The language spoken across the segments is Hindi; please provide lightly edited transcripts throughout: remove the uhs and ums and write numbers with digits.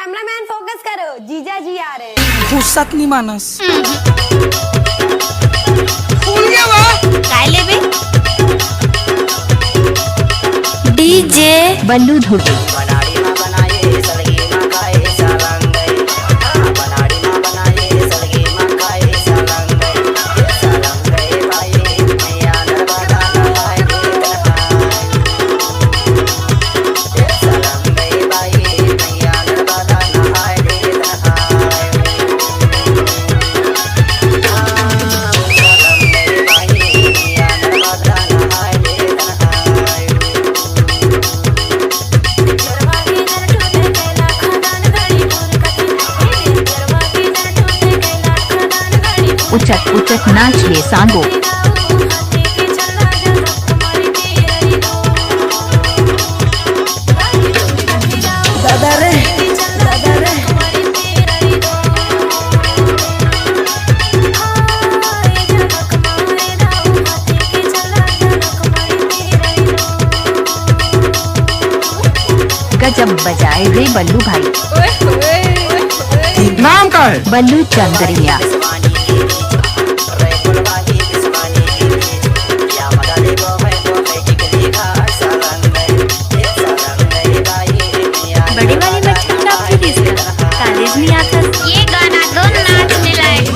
कैमरामैन फोकस करो, जीजा जी आ रहे हैं। फुर्सत नहीं मानस। डीजे बल्लू धुर्वे। उचक उचक नाच ले सांगो। दादा रे, दादा रे। गजब बजाए रे बल्लू भाई। नाम का है? बल्लू चंद्रिया। बड़े वाली बच्चे कब थी इसका? कॉलेज में आता ये गाना दो नाचने लायक।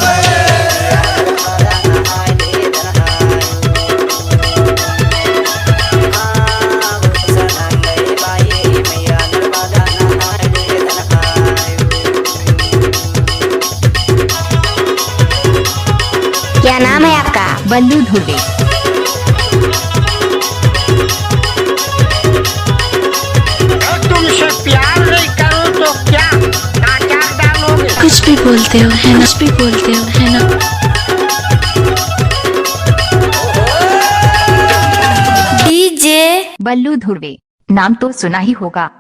क्या नाम है आपका? बल्लू धुर्वे। तुमसे प्यार नहीं करूं तो क्या नाटक डालोगे? कुछ भी बोलते हो है ना, कुछ भी बोलते हो है ना। डीजे बल्लू धुर्वे नाम तो सुना ही होगा।